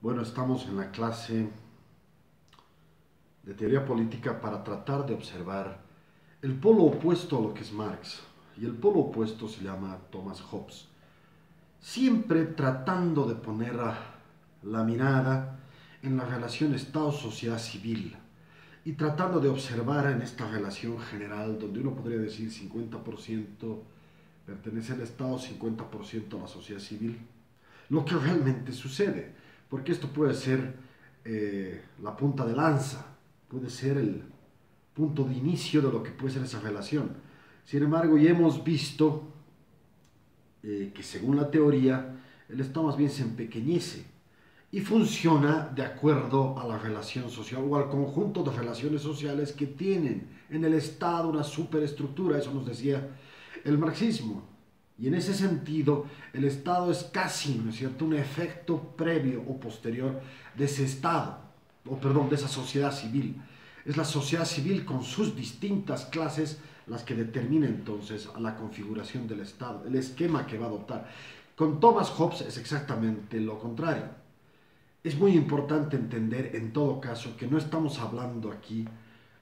Bueno, estamos en la clase de teoría política para tratar de observar el polo opuesto a lo que es Marx. Y el polo opuesto se llama Thomas Hobbes. Siempre tratando de poner la mirada en la relación Estado-sociedad civil y tratando de observar en esta relación general, donde uno podría decir 50% pertenece al Estado, 50% a la sociedad civil, lo que realmente sucede, porque esto puede ser la punta de lanza, puede ser el punto de inicio de lo que puede ser esa relación. Sin embargo, ya hemos visto que según la teoría, el Estado más bien se empequeñece y funciona de acuerdo a la relación social o al conjunto de relaciones sociales que tienen en el Estado una superestructura, eso nos decía el marxismo. Y en ese sentido, el Estado es casi, ¿no es cierto?, un efecto previo o posterior de ese Estado, o perdón, de esa sociedad civil. Es la sociedad civil con sus distintas clases las que determina entonces a la configuración del Estado, el esquema que va a adoptar. Con Thomas Hobbes es exactamente lo contrario. Es muy importante entender en todo caso que no estamos hablando aquí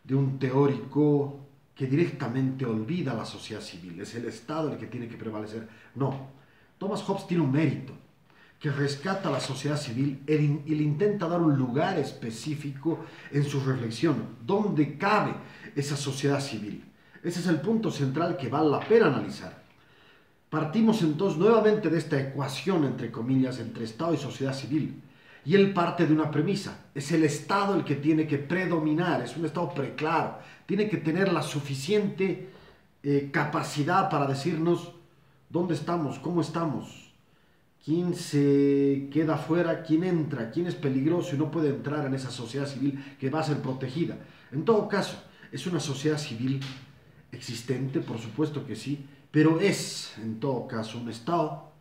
de un teórico que directamente olvida a la sociedad civil, es el Estado el que tiene que prevalecer. No, Thomas Hobbes tiene un mérito, que rescata a la sociedad civil y le intenta dar un lugar específico en su reflexión, donde cabe esa sociedad civil. Ese es el punto central que vale la pena analizar. Partimos entonces nuevamente de esta ecuación, entre comillas, entre Estado y sociedad civil. Y él parte de una premisa, es el Estado el que tiene que predominar, es un Estado preclaro, tiene que tener la suficiente capacidad para decirnos dónde estamos, cómo estamos, quién se queda fuera, quién entra, quién es peligroso y no puede entrar en esa sociedad civil que va a ser protegida. En todo caso, es una sociedad civil existente, por supuesto que sí, pero es en todo caso un Estado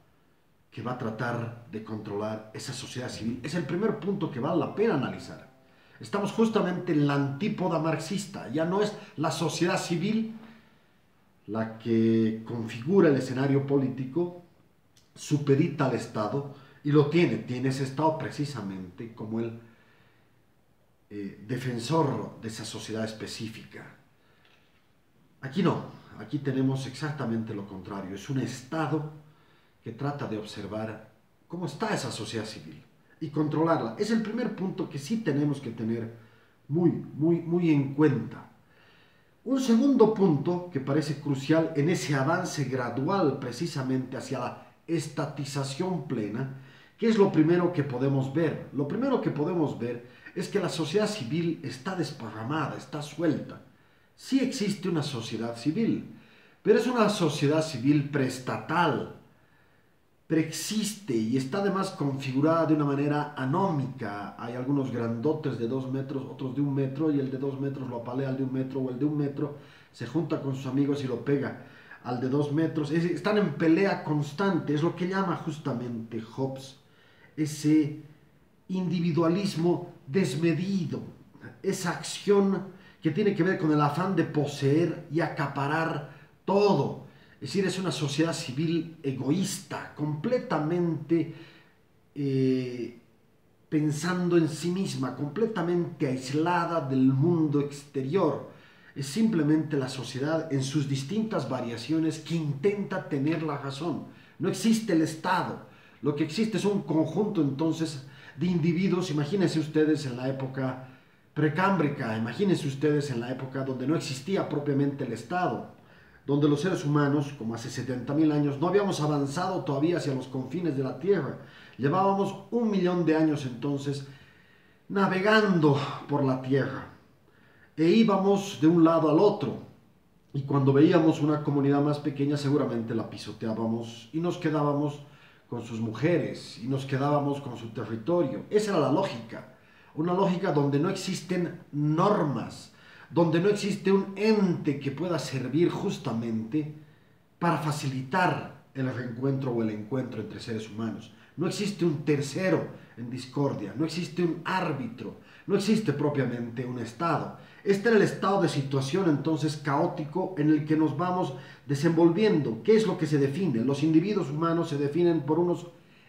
que va a tratar de controlar esa sociedad civil. Es el primer punto que vale la pena analizar. Estamos justamente en la antípoda marxista. Ya no es la sociedad civil la que configura el escenario político, supedita al Estado y lo tiene ese Estado precisamente como el defensor de esa sociedad específica. Aquí no, aquí tenemos exactamente lo contrario. Es un Estado que trata de observar cómo está esa sociedad civil y controlarla. Es el primer punto que sí tenemos que tener muy en cuenta. Un segundo punto que parece crucial en ese avance gradual precisamente hacia la estatización plena, ¿qué es lo primero que podemos ver? Lo primero que podemos ver es que la sociedad civil está desparramada, está suelta. Sí existe una sociedad civil, pero es una sociedad civil preestatal, preexiste y está además configurada de una manera anómica. Hay algunos grandotes de 2 metros, otros de 1 metro, y el de 2 metros lo apalea al de 1 metro, o el de 1 metro se junta con sus amigos y lo pega al de 2 metros. Es decir, están en pelea constante, es lo que llama justamente Hobbes ese individualismo desmedido, esa acción que tiene que ver con el afán de poseer y acaparar todo. Es decir, es una sociedad civil egoísta, completamente pensando en sí misma, completamente aislada del mundo exterior. Es simplemente la sociedad en sus distintas variaciones que intenta tener la razón. No existe el Estado. Lo que existe es un conjunto entonces de individuos. Imagínense ustedes en la época precámbrica, imagínense ustedes en la época donde no existía propiamente el Estado, donde los seres humanos, como hace 70.000 años, no habíamos avanzado todavía hacia los confines de la Tierra. Llevábamos 1.000.000 de años entonces navegando por la Tierra e íbamos de un lado al otro. Y cuando veíamos una comunidad más pequeña seguramente la pisoteábamos y nos quedábamos con sus mujeres y nos quedábamos con su territorio. Esa era la lógica, una lógica donde no existen normas, donde no existe un ente que pueda servir justamente para facilitar el reencuentro o el encuentro entre seres humanos. No existe un tercero en discordia, no existe un árbitro, no existe propiamente un Estado. Este era el estado de situación entonces caótico en el que nos vamos desenvolviendo. ¿Qué es lo que se define? Los individuos humanos se definen por unos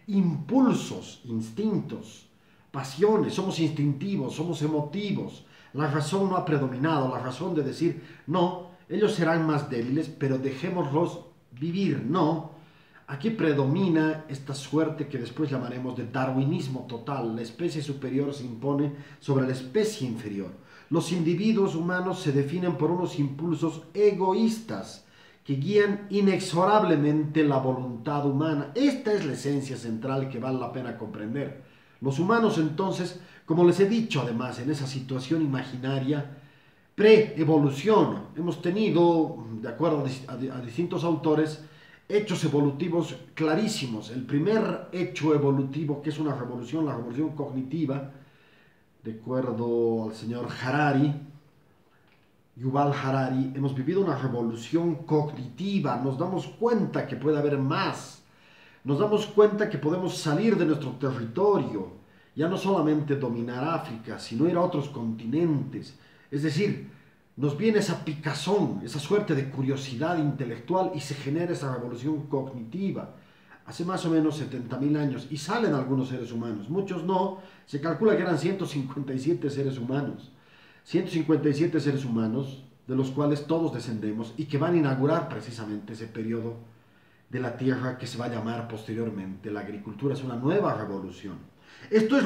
impulsos, instintos, pasiones, somos instintivos, somos emotivos. La razón no ha predominado, la razón de decir, no, ellos serán más débiles, pero dejémoslos vivir, no. Aquí predomina esta suerte que después llamaremos de darwinismo total. La especie superior se impone sobre la especie inferior. Los individuos humanos se definen por unos impulsos egoístas que guían inexorablemente la voluntad humana. Esta es la esencia central que vale la pena comprender. Los humanos entonces, como les he dicho además, en esa situación imaginaria, pre-evolución, hemos tenido, de acuerdo a distintos autores, hechos evolutivos clarísimos. El primer hecho evolutivo, que es una revolución, la revolución cognitiva, de acuerdo al señor Harari, Yuval Harari, hemos vivido una revolución cognitiva, nos damos cuenta que puede haber más, nos damos cuenta que podemos salir de nuestro territorio, ya no solamente dominar África, sino ir a otros continentes. Es decir, nos viene esa picazón, esa suerte de curiosidad intelectual y se genera esa revolución cognitiva. Hace más o menos 70.000 años y salen algunos seres humanos, muchos no, se calcula que eran 157 seres humanos. 157 seres humanos, de los cuales todos descendemos y que van a inaugurar precisamente ese periodo de la Tierra que se va a llamar posteriormente la agricultura. Es una nueva revolución. Esto es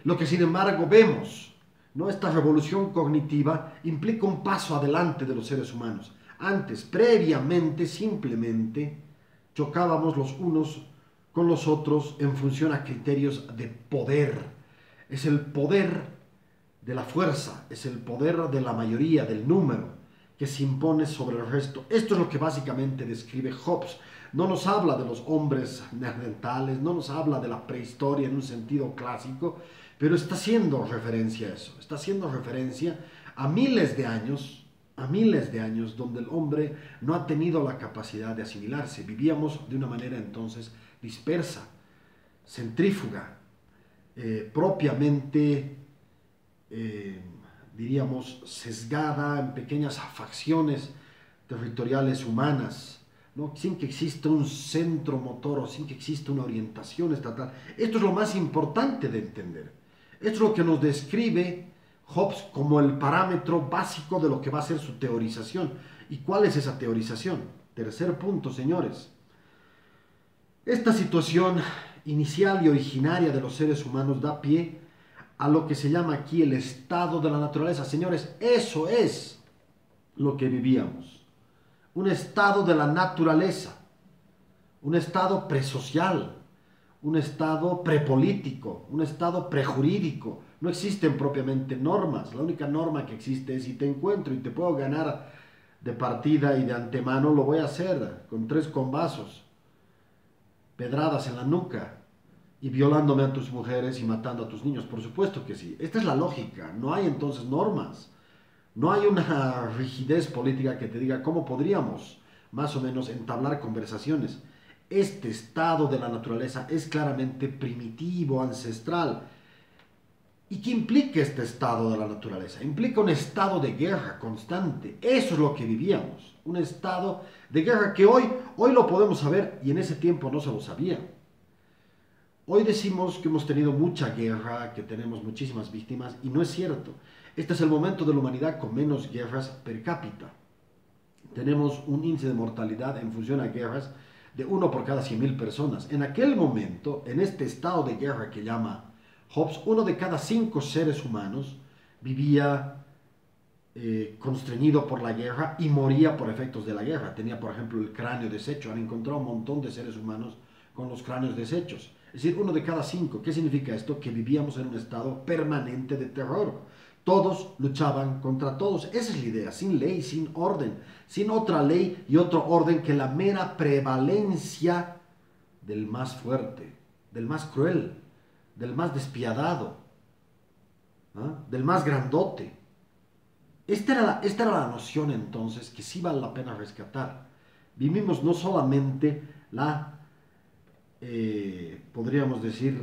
lo que sin embargo vemos, ¿no? Esta revolución cognitiva implica un paso adelante de los seres humanos. Antes, previamente, simplemente chocábamos los unos con los otros en función a criterios de poder. Es el poder de la fuerza, es el poder de la mayoría, del número, que se impone sobre el resto. Esto es lo que básicamente describe Hobbes. No nos habla de los hombres neandertales, no nos habla de la prehistoria en un sentido clásico, pero está haciendo referencia a eso, está haciendo referencia a miles de años donde el hombre no ha tenido la capacidad de asimilarse. Vivíamos de una manera entonces dispersa, centrífuga, propiamente diríamos, sesgada en pequeñas facciones territoriales humanas, ¿no? Sin que exista un centro motor o sin que exista una orientación estatal. Esto es lo más importante de entender. Esto es lo que nos describe Hobbes como el parámetro básico de lo que va a ser su teorización. ¿Y cuál es esa teorización? Tercer punto, señores. Esta situación inicial y originaria de los seres humanos da pie a lo que se llama aquí el estado de la naturaleza. Señores, eso es lo que vivíamos. Un estado de la naturaleza, un estado presocial, un estado prepolítico, un estado prejurídico. No existen propiamente normas. La única norma que existe es si te encuentro y te puedo ganar de partida y de antemano, lo voy a hacer con 3 combazos, pedradas en la nuca, y violándome a tus mujeres y matando a tus niños. Por supuesto que sí. Esta es la lógica. No hay entonces normas. No hay una rigidez política que te diga cómo podríamos más o menos entablar conversaciones. Este estado de la naturaleza es claramente primitivo, ancestral. ¿Y qué implica este estado de la naturaleza? Implica un estado de guerra constante. Eso es lo que vivíamos. Un estado de guerra que hoy lo podemos saber y en ese tiempo no se lo sabía. Hoy decimos que hemos tenido mucha guerra, que tenemos muchísimas víctimas, y no es cierto. Este es el momento de la humanidad con menos guerras per cápita. Tenemos un índice de mortalidad en función a guerras de 1 por cada 100.000 personas. En aquel momento, en este estado de guerra que llama Hobbes, 1 de cada 5 seres humanos vivía constreñido por la guerra y moría por efectos de la guerra. Tenía, por ejemplo, el cráneo deshecho. Han encontrado un montón de seres humanos con los cráneos deshechos. Es decir, 1 de cada 5. ¿Qué significa esto? Que vivíamos en un estado permanente de terror. Todos luchaban contra todos. Esa es la idea, sin ley, sin orden, sin otra ley y otro orden que la mera prevalencia del más fuerte, del más cruel, del más despiadado, ¿ah? Del más grandote. Esta era la noción entonces que sí vale la pena rescatar. Vivimos no solamente la podríamos decir,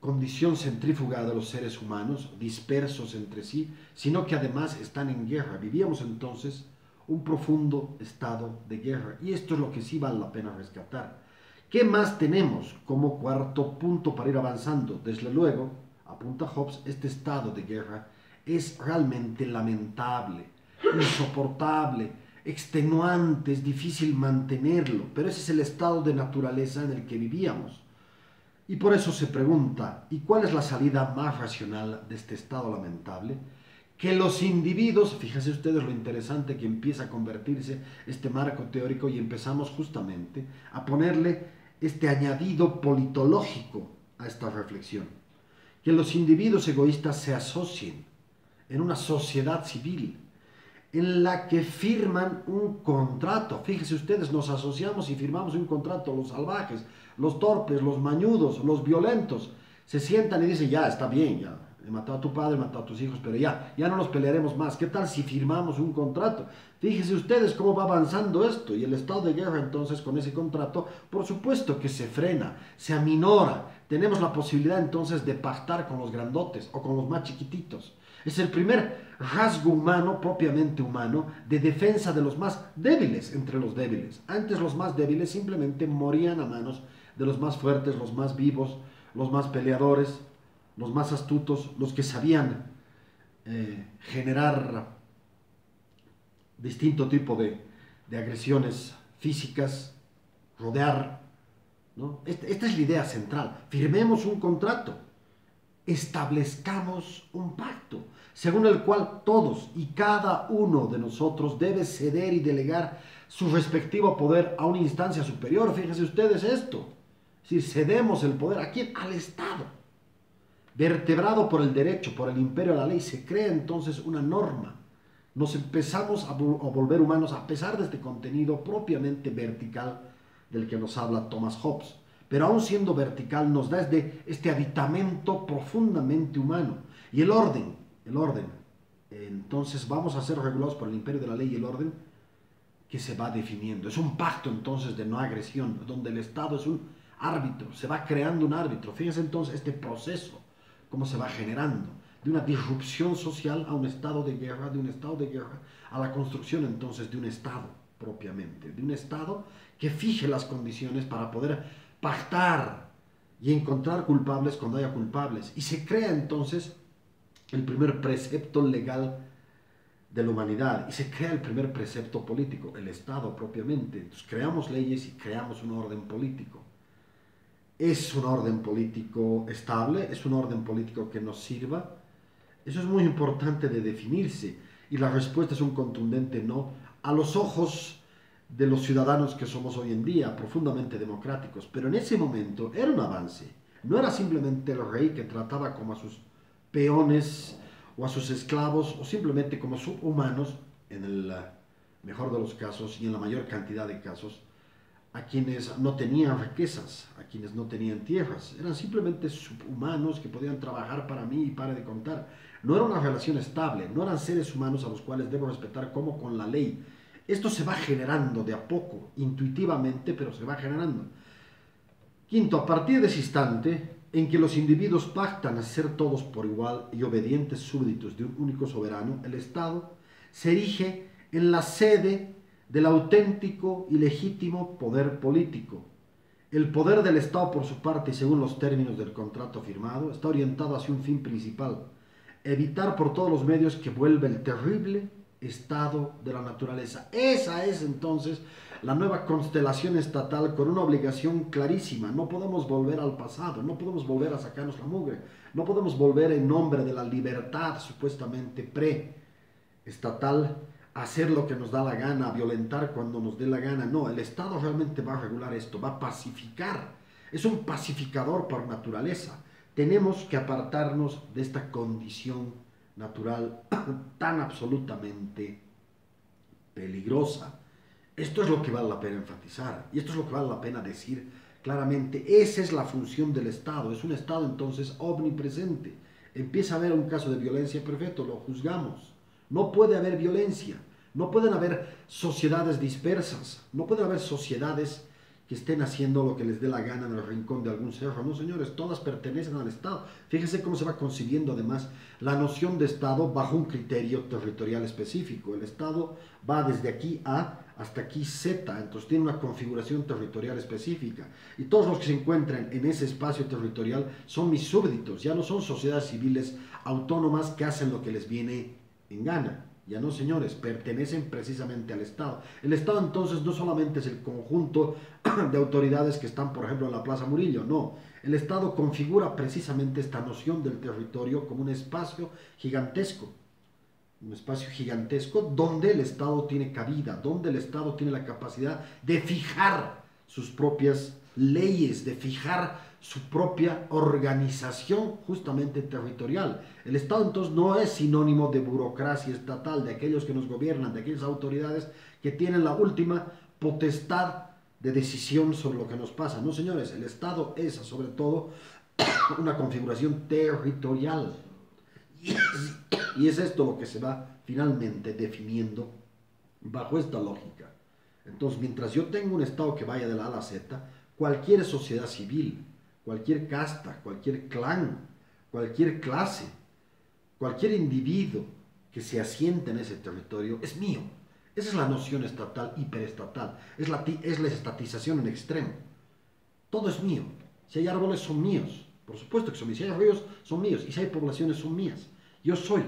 condición centrífuga de los seres humanos, dispersos entre sí, sino que además están en guerra. Vivíamos entonces un profundo estado de guerra. Y esto es lo que sí vale la pena rescatar. ¿Qué más tenemos como cuarto punto para ir avanzando? Desde luego, apunta Hobbes, este estado de guerra es realmente lamentable, insoportable, extenuante, es difícil mantenerlo, pero ese es el estado de naturaleza en el que vivíamos. Y por eso se pregunta, ¿y cuál es la salida más racional de este estado lamentable? Que los individuos, fíjense ustedes lo interesante que empieza a convertirse este marco teórico y empezamos justamente a ponerle este añadido politológico a esta reflexión. Que los individuos egoístas se asocien en una sociedad civil en la que firman un contrato. Fíjense ustedes, nos asociamos y firmamos un contrato, los salvajes, los torpes, los mañudos, los violentos, se sientan y dicen, ya, está bien, ya, he matado a tu padre, he matado a tus hijos, pero ya no nos pelearemos más. ¿Qué tal si firmamos un contrato? Fíjense ustedes cómo va avanzando esto, y el estado de guerra entonces con ese contrato, por supuesto que se frena, se aminora. Tenemos la posibilidad entonces de pactar con los grandotes o con los más chiquititos. Es el primer rasgo humano, propiamente humano, de defensa de los más débiles entre los débiles. Antes los más débiles simplemente morían a manos de los más fuertes, los más vivos, los más peleadores, los más astutos, los que sabían generar distinto tipo de agresiones físicas, rodear, ¿no? Esta es la idea central. Firmemos un contrato, establezcamos un pacto, según el cual todos y cada uno de nosotros debe ceder y delegar su respectivo poder a una instancia superior. Fíjense ustedes esto. Si cedemos el poder, ¿a quién? Al Estado. Vertebrado por el derecho, por el imperio de la ley, se crea entonces una norma. Nos empezamos a volver humanos a pesar de este contenido propiamente vertical del que nos habla Thomas Hobbes. Pero aún siendo vertical nos da este aditamento profundamente humano. Y el orden, entonces vamos a ser regulados por el imperio de la ley y el orden que se va definiendo. Es un pacto entonces de no agresión, donde el Estado es un árbitro, se va creando un árbitro. Fíjense entonces este proceso, cómo se va generando, de una disrupción social a un estado de guerra, de un estado de guerra a la construcción entonces de un Estado propiamente, de un Estado que fije las condiciones para poder pactar y encontrar culpables cuando haya culpables. Y se crea entonces el primer precepto legal de la humanidad y se crea el primer precepto político, el Estado propiamente. Entonces creamos leyes y creamos un orden político. ¿Es un orden político estable? ¿Es un orden político que nos sirva? Eso es muy importante de definirse y la respuesta es un contundente no a los ojos de los ciudadanos que somos hoy en día, profundamente democráticos. Pero en ese momento era un avance. No era simplemente el rey que trataba como a sus peones o a sus esclavos o simplemente como subhumanos, en el mejor de los casos y en la mayor cantidad de casos, a quienes no tenían riquezas, a quienes no tenían tierras. Eran simplemente subhumanos que podían trabajar para mí y para de contar. No era una relación estable, no eran seres humanos a los cuales debo respetar como con la ley. Esto se va generando de a poco, intuitivamente, pero se va generando. Quinto, a partir de ese instante en que los individuos pactan a ser todos por igual y obedientes súbditos de un único soberano, el Estado se erige en la sede del auténtico y legítimo poder político. El poder del Estado, por su parte, y según los términos del contrato firmado, está orientado hacia un fin principal: evitar por todos los medios que vuelva el terrible estado de la naturaleza. Esa es entonces la nueva constelación estatal con una obligación clarísima. No podemos volver al pasado, no podemos volver a sacarnos la mugre, no podemos volver en nombre de la libertad supuestamente pre-estatal a hacer lo que nos da la gana, a violentar cuando nos dé la gana. No, el Estado realmente va a regular esto, va a pacificar. Es un pacificador por naturaleza. Tenemos que apartarnos de esta condición natural tan absolutamente peligrosa. Esto es lo que vale la pena enfatizar y esto es lo que vale la pena decir claramente. Esa es la función del Estado. Es un Estado entonces omnipresente. Empieza a haber un caso de violencia, perfecto, lo juzgamos. No puede haber violencia, no pueden haber sociedades dispersas, no pueden haber sociedades que estén haciendo lo que les dé la gana en el rincón de algún cerro. No, señores, todas pertenecen al Estado. Fíjense cómo se va concibiendo además la noción de Estado bajo un criterio territorial específico. El Estado va desde aquí A hasta aquí Z, entonces tiene una configuración territorial específica. Y todos los que se encuentran en ese espacio territorial son mis súbditos, ya no son sociedades civiles autónomas que hacen lo que les viene en gana. Ya no, señores, pertenecen precisamente al Estado. El Estado entonces no solamente es el conjunto de autoridades que están, por ejemplo, en la Plaza Murillo, no. El Estado configura precisamente esta noción del territorio como un espacio gigantesco. Un espacio gigantesco donde el Estado tiene cabida, donde el Estado tiene la capacidad de fijar sus propias leyes, de fijar su propia organización justamente territorial. El Estado entonces no es sinónimo de burocracia estatal, de aquellos que nos gobiernan, de aquellas autoridades que tienen la última potestad de decisión sobre lo que nos pasa. No, señores, el Estado es sobre todo una configuración territorial. Y es esto lo que se va finalmente definiendo bajo esta lógica. Entonces, mientras yo tenga un Estado que vaya de la A a la Z, cualquier sociedad civil, cualquier casta, cualquier clan, cualquier clase, cualquier individuo que se asiente en ese territorio es mío. Esa es la noción estatal, hiperestatal. Es la estatización en extremo. Todo es mío. Si hay árboles, son míos. Por supuesto que son míos. Si hay ríos, son míos. Y si hay poblaciones, son mías. Yo soy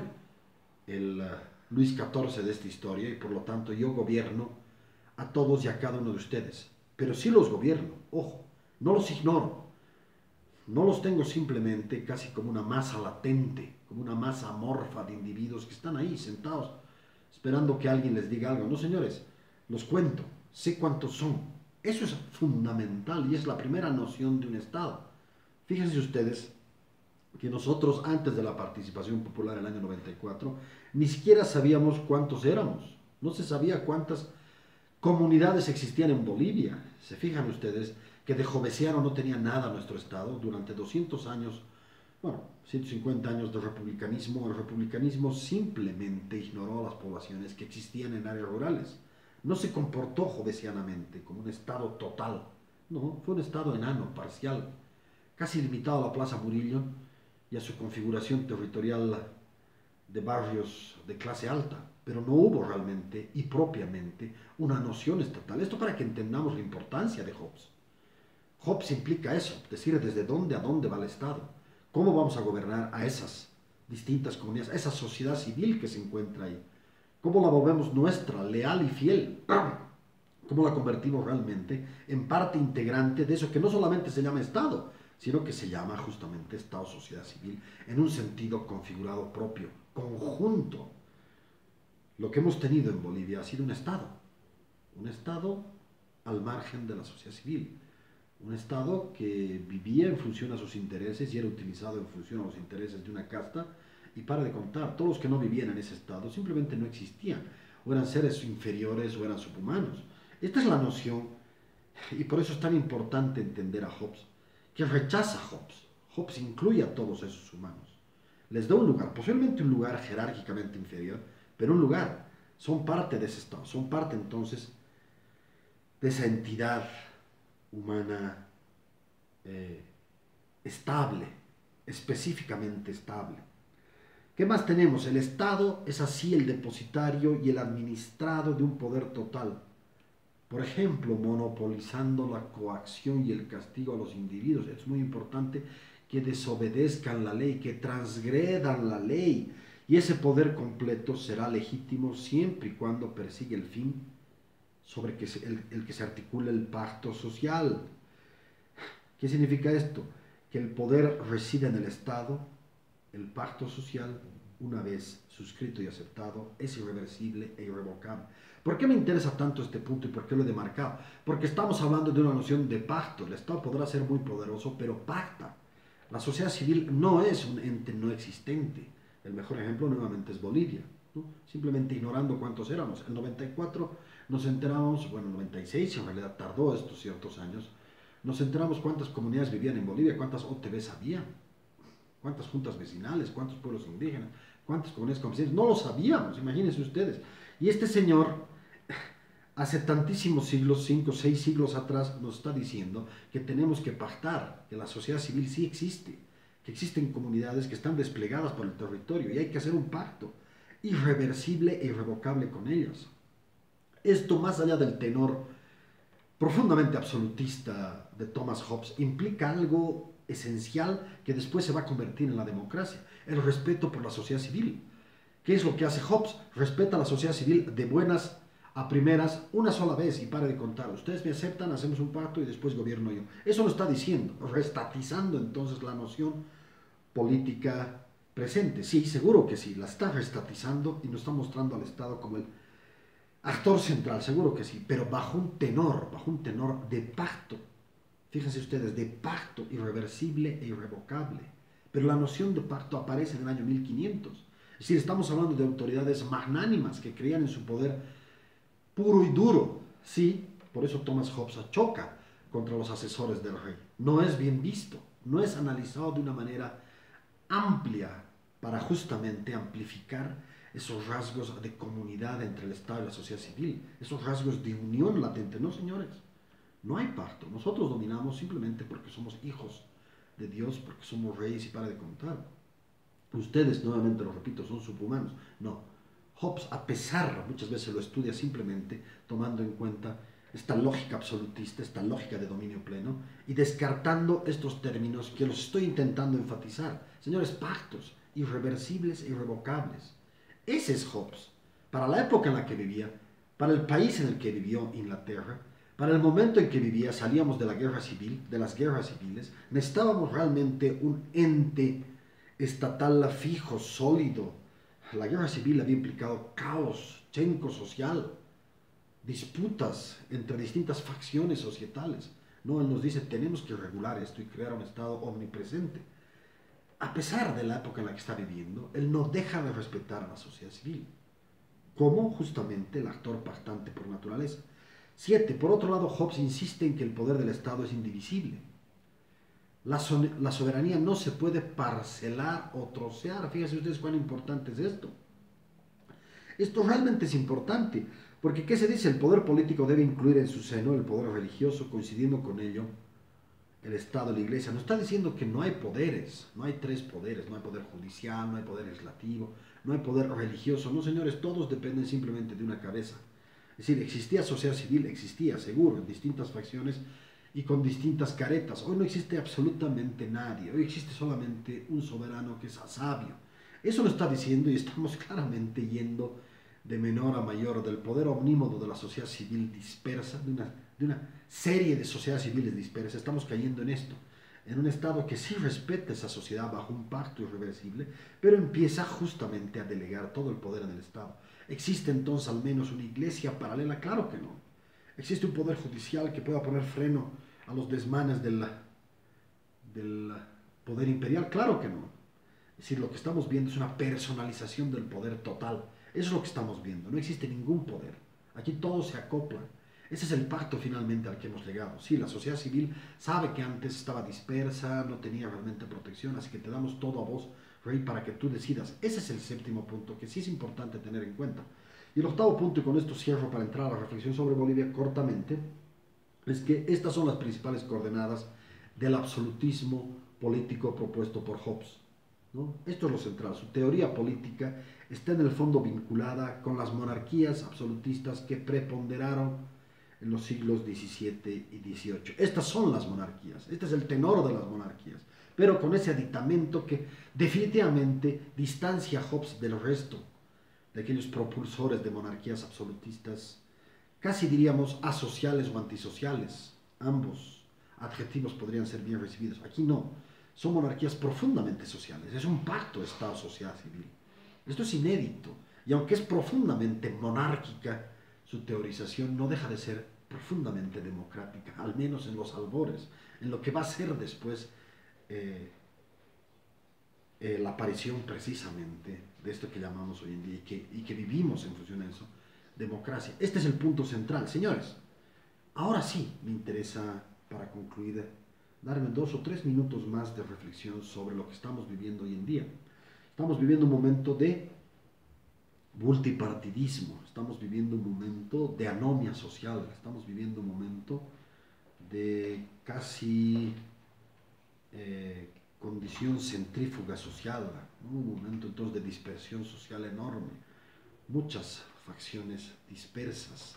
el Luis XIV de esta historia y por lo tanto yo gobierno a todos y a cada uno de ustedes. Pero sí los gobierno, ojo, no los ignoro. No los tengo simplemente casi como una masa latente, como una masa amorfa de individuos que están ahí sentados esperando que alguien les diga algo. No, señores, los cuento, sé cuántos son. Eso es fundamental y es la primera noción de un Estado. Fíjense ustedes que nosotros antes de la participación popular en el año 94 ni siquiera sabíamos cuántos éramos. No se sabía cuántas comunidades existían en Bolivia. Se fijan ustedes que de jovesiano no tenía nada nuestro Estado durante 200 años, bueno, 150 años de republicanismo. El republicanismo simplemente ignoró a las poblaciones que existían en áreas rurales. No se comportó jovesianamente como un Estado total. No, fue un Estado enano, parcial, casi limitado a la Plaza Murillo y a su configuración territorial de barrios de clase alta, pero no hubo realmente y propiamente una noción estatal. Esto para que entendamos la importancia de Hobbes. Hobbes implica eso, es decir, desde dónde a dónde va el Estado, cómo vamos a gobernar a esas distintas comunidades, a esa sociedad civil que se encuentra ahí, cómo la volvemos nuestra, leal y fiel, cómo la convertimos realmente en parte integrante de eso que no solamente se llama Estado, sino que se llama justamente Estado, sociedad civil, en un sentido configurado propio, conjunto. Lo que hemos tenido en Bolivia ha sido un Estado al margen de la sociedad civil, un Estado que vivía en función a sus intereses y era utilizado en función a los intereses de una casta, y para de contar, todos los que no vivían en ese Estado simplemente no existían, o eran seres inferiores o eran subhumanos. Esta es la noción, y por eso es tan importante entender a Hobbes, que rechaza a Hobbes. Hobbes incluye a todos esos humanos. Les da un lugar, posiblemente un lugar jerárquicamente inferior, pero un lugar. Son parte de ese Estado, son parte entonces de esa entidad humana estable, específicamente estable. ¿Qué más tenemos? El Estado es así el depositario y el administrado de un poder total. Por ejemplo, monopolizando la coacción y el castigo a los individuos. Es muy importante que desobedezcan la ley, que transgredan la ley. Y ese poder completo será legítimo siempre y cuando persigue el fin sobre el que se articula el pacto social. ¿Qué significa esto? Que el poder reside en el Estado, el pacto social, una vez suscrito y aceptado, es irreversible e irrevocable. ¿Por qué me interesa tanto este punto y por qué lo he demarcado? Porque estamos hablando de una noción de pacto. El Estado podrá ser muy poderoso, pero pacta. La sociedad civil no es un ente no existente. El mejor ejemplo nuevamente es Bolivia, ¿no? Simplemente ignorando cuántos éramos. En 94 nos enteramos, bueno, en 96 en realidad tardó estos ciertos años, nos enteramos cuántas comunidades vivían en Bolivia, cuántas OTBs había, cuántas juntas vecinales, cuántos pueblos indígenas, cuántas comunidades campesinas. No lo sabíamos, imagínense ustedes. Y este señor hace tantísimos siglos, 5, 6 siglos atrás, nos está diciendo que tenemos que pactar, que la sociedad civil sí existe, que existen comunidades que están desplegadas por el territorio y hay que hacer un pacto irreversible e irrevocable con ellas. Esto, más allá del tenor profundamente absolutista de Thomas Hobbes, implica algo esencial que después se va a convertir en la democracia, el respeto por la sociedad civil. ¿Qué es lo que hace Hobbes? Respeta a la sociedad civil de buenas a primeras una sola vez y para de contar. Ustedes me aceptan, hacemos un pacto y después gobierno yo. Eso lo está diciendo, restatizando entonces la noción política presente. Sí, seguro que sí, la está restatizando y nos está mostrando al Estado como el actor central, seguro que sí, pero bajo un tenor de pacto. Fíjense ustedes, de pacto irreversible e irrevocable. Pero la noción de pacto aparece en el año 1500. Es decir, estamos hablando de autoridades magnánimas que creían en su poder puro y duro. Sí, por eso Thomas Hobbes choca contra los asesores del rey. No es bien visto, no es analizado de una manera amplia para justamente amplificar esos rasgos de comunidad entre el Estado y la sociedad civil, esos rasgos de unión latente. No, señores, no hay pacto. Nosotros dominamos simplemente porque somos hijos de Dios, porque somos reyes y para de contar. Ustedes, nuevamente lo repito, son subhumanos. No. Hobbes, a pesar, muchas veces lo estudia simplemente tomando en cuenta esta lógica absolutista, esta lógica de dominio pleno, y descartando estos términos que los estoy intentando enfatizar. Señores, pactos irreversibles e irrevocables. Ese es Hobbes. Para la época en la que vivía, para el país en el que vivió Inglaterra, para el momento en que vivía, salíamos de la guerra civil, de las guerras civiles, necesitábamos realmente un ente estatal fijo, sólido. La guerra civil había implicado caos, chenco social, disputas entre distintas facciones societales. No, él nos dice, tenemos que regular esto y crear un Estado omnipresente. A pesar de la época en la que está viviendo, él no deja de respetar a la sociedad civil, como justamente el actor pactante por naturaleza. 7. Por otro lado, Hobbes insiste en que el poder del Estado es indivisible. La soberanía no se puede parcelar o trocear. Fíjense ustedes cuán importante es esto. Esto realmente es importante, porque ¿qué se dice? El poder político debe incluir en su seno el poder religioso, coincidiendo con ello el Estado y la Iglesia. Nos está diciendo que no hay poderes, no hay tres poderes, no hay poder judicial, no hay poder legislativo, no hay poder religioso. No, señores, todos dependen simplemente de una cabeza. Es decir, existía sociedad civil, existía, seguro, en distintas facciones y con distintas caretas. Hoy no existe absolutamente nadie, hoy existe solamente un soberano que es sabio. Eso lo está diciendo y estamos claramente yendo de menor a mayor, del poder omnímodo de la sociedad civil dispersa, de una serie de sociedades civiles dispersas. Estamos cayendo en esto, en un Estado que sí respeta esa sociedad bajo un pacto irreversible, pero empieza justamente a delegar todo el poder en el Estado. ¿Existe entonces al menos una iglesia paralela? Claro que no. ¿Existe un poder judicial que pueda poner freno a los desmanes del poder imperial? Claro que no. Es decir, lo que estamos viendo es una personalización del poder total. Eso es lo que estamos viendo. No existe ningún poder. Aquí todo se acopla. Ese es el pacto finalmente al que hemos llegado. Sí, la sociedad civil sabe que antes estaba dispersa, no tenía realmente protección, así que te damos todo a vos, rey, para que tú decidas. Ese es el séptimo punto que sí es importante tener en cuenta. Y el octavo punto, y con esto cierro para entrar a la reflexión sobre Bolivia cortamente, es que estas son las principales coordenadas del absolutismo político propuesto por Hobbes. ¿No? Esto es lo central. Su teoría política está en el fondo vinculada con las monarquías absolutistas que preponderaron en los siglos XVII y XVIII. Estas son las monarquías, este es el tenor de las monarquías, pero con ese aditamento que definitivamente distancia a Hobbes del resto de aquellos propulsores de monarquías absolutistas, casi diríamos asociales o antisociales. Ambos adjetivos podrían ser bien recibidos. Aquí no, son monarquías profundamente sociales, es un pacto de Estado-sociedad civil. Esto es inédito, y aunque es profundamente monárquica, su teorización no deja de ser profundamente democrática, al menos en los albores, en lo que va a ser después la aparición precisamente de esto que llamamos hoy en día y que vivimos en función de eso, democracia. Este es el punto central. Señores, ahora sí me interesa, para concluir, darme 2 o 3 minutos más de reflexión sobre lo que estamos viviendo hoy en día. Estamos viviendo un momento de multipartidismo, estamos viviendo un momento de anomia social, estamos viviendo un momento de casi condición centrífuga social, ¿no? Un momento entonces de dispersión social enorme, muchas facciones dispersas,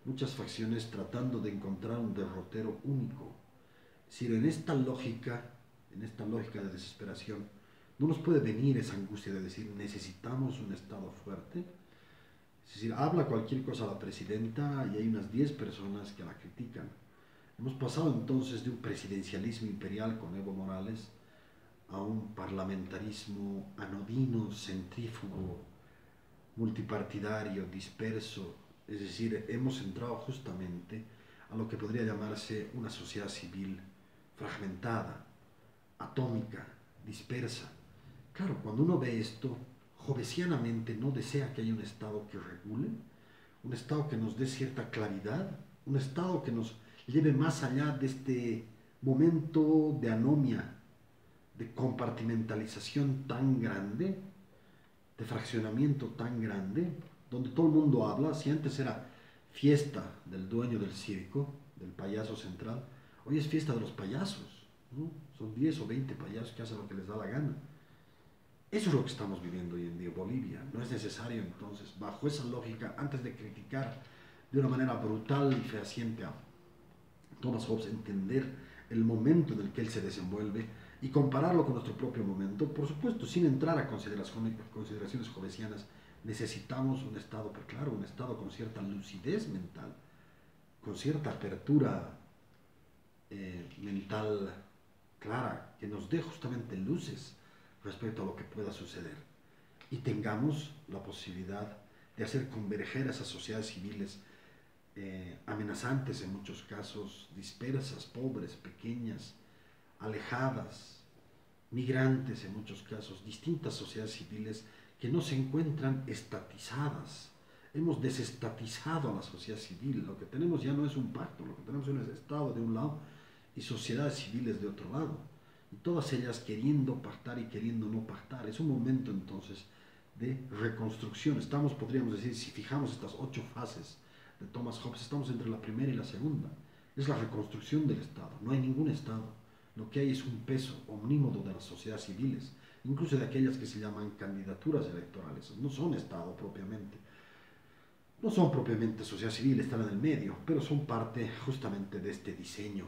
muchas facciones tratando de encontrar un derrotero único. Es decir, en esta lógica de desesperación, no nos puede venir esa angustia de decir necesitamos un Estado fuerte. Es decir, habla cualquier cosa la presidenta y hay unas 10 personas que la critican. Hemos pasado entonces de un presidencialismo imperial con Evo Morales a un parlamentarismo anodino, centrífugo, multipartidario, disperso. Es decir, hemos entrado justamente a lo que podría llamarse una sociedad civil fragmentada, atómica, dispersa. Claro, cuando uno ve esto, jovesianamente no desea que haya un Estado que regule, un Estado que nos dé cierta claridad, un Estado que nos lleve más allá de este momento de anomia, de compartimentalización tan grande, de fraccionamiento tan grande, donde todo el mundo habla. Si antes era fiesta del dueño del circo, del payaso central, hoy es fiesta de los payasos, ¿no? Son 10 o 20 payasos que hacen lo que les da la gana. Eso es lo que estamos viviendo hoy en día en Bolivia. No es necesario entonces, bajo esa lógica, antes de criticar de una manera brutal y fehaciente a Thomas Hobbes, entender el momento en el que él se desenvuelve y compararlo con nuestro propio momento, por supuesto, sin entrar a consideraciones hobbesianas. Necesitamos un Estado, pero claro, un Estado con cierta lucidez mental, con cierta apertura mental clara, que nos dé justamente luces respecto a lo que pueda suceder y tengamos la posibilidad de hacer converger a esas sociedades civiles amenazantes en muchos casos, dispersas, pobres, pequeñas, alejadas, migrantes en muchos casos, distintas sociedades civiles que no se encuentran estatizadas. Hemos desestatizado a la sociedad civil. Lo que tenemos ya no es un pacto, lo que tenemos es un Estado de un lado y sociedades civiles de otro lado. Y todas ellas queriendo pactar y queriendo no pactar. Es un momento entonces de reconstrucción. Estamos, podríamos decir, si fijamos estas 8 fases de Thomas Hobbes, estamos entre la primera y la segunda. Es la reconstrucción del Estado. No hay ningún Estado. Lo que hay es un peso omnímodo de las sociedades civiles, incluso de aquellas que se llaman candidaturas electorales. No son Estado propiamente. No son propiamente sociedad civil, están en el medio, pero son parte justamente de este diseño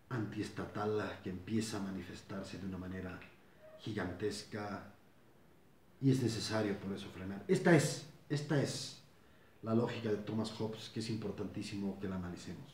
antiestatal que empieza a manifestarse de una manera gigantesca y es necesario por eso frenar. Esta es la lógica de Thomas Hobbes, que es importantísimo que la analicemos.